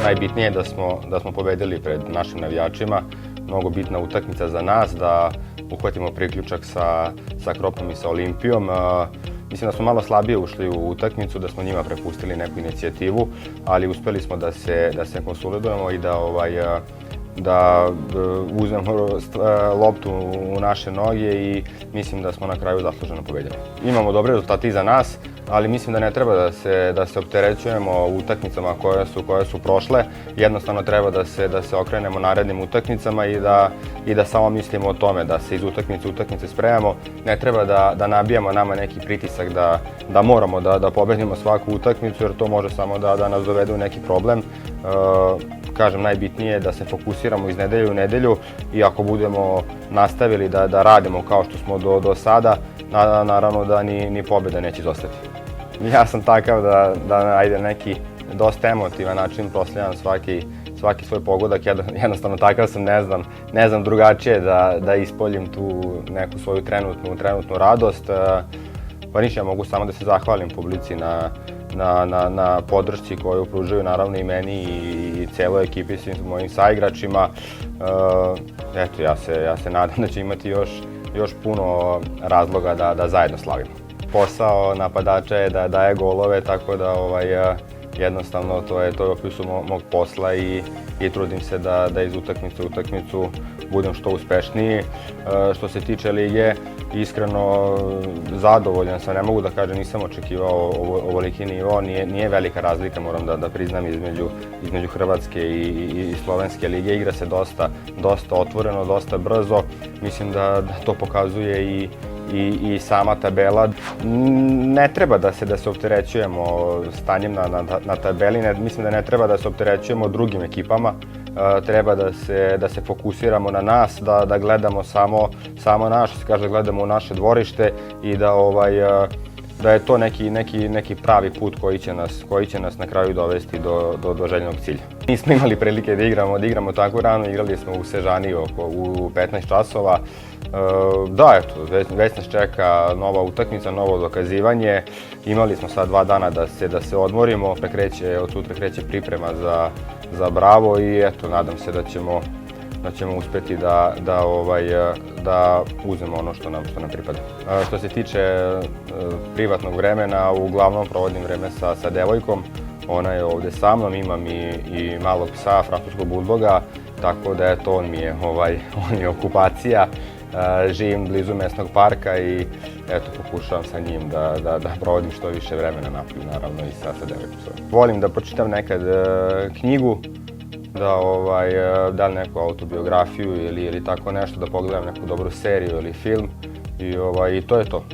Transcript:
Najbitnije je da smo pobedili pred našim navijačima. Mnogo bitna utakmica za nas, da uhvatimo priključak sa Kropom i sa Olimpijom. Mislim da smo malo slabije ušli u utakmicu, da smo njima prepustili neku inicijativu, ali uspeli smo da se konsolidujemo i da uzmemo loptu u naše noge i mislim da smo na kraju zasluženo pobedili. Imamo dobre rezultate iza nas, ali mislim da ne treba da se opterećujemo utakmicama koje su prošle. Jednostavno treba da se okrenemo narednim utakmicama i da samo mislimo o tome, da se iz utakmice spremamo. Ne treba da nabijamo nama neki pritisak da moramo da pobedimo svaku utakmicu, jer to može samo da nas dovede u neki problem. Kažem, najbitnije je da se fokusiramo iz nedelje u nedelju i ako budemo nastavili da radimo kao što smo do sada, naravno da ni pobjeda neće izostati. Ja sam takav da ajde neki dosta emotivan način proslavljam svaki svoj pogodak, jednostavno takav sam, ne znam drugačije da ispoljim tu neku svoju trenutnu radost. Pa ništa, ja mogu samo da se zahvalim publici na podršci koju pružaju naravno i meni i celoj ekipi, svim mojim saigračima. Eto, ja se nadam da će imati još puno razloga da zajedno slavimo. Posao napadača je da daje golove, tako da jednostavno to je opis mog posla i trudim se da iz utakmice u utakmicu budem što uspešniji. Što se tiče lige, iskreno zadovoljan sam, ne mogu da kažem, nisam očekivao ovoliki nivo, nije velika razlika, moram da priznam, između Hrvatske i Slovenske lige. Igra se dosta otvoreno, dosta brzo, mislim da to pokazuje i sama tabela. Ne treba da se opterećujemo stanjem na tabeli, mislim da ne treba da se opterećujemo drugim ekipama, treba da se fokusiramo na nas, da gledamo samo naš, da gledamo u naše dvorište i da je to neki pravi put koji će nas na kraju dovesti do željenog cilja. Nismo imali prilike da igramo tako rano, igrali smo u Sežani u 15 časova. Da, eto, već nas čeka nova utakmica, novo dokazivanje. Imali smo sad 2 dana da se odmorimo, od sutra kreće priprema za Bravo i eto, nadam se da ćemo uspeti da uzmemo ono što nam pripada. Što se tiče privatnog vremena, uglavnom provodim vreme sa devojkom. Ona je ovde sa mnom, imam i malog psa, francuskog buldoga, tako da eto, on mi je okupacija. Živim blizu mesnog parka i eto, pokušavam sa njim da provodim što više vremena napolju, naravno i sa devojkom. Volim da pročitam nekad knjigu, da li neku autobiografiju ili tako nešto, da pogledam neku dobru seriju ili film i to je to.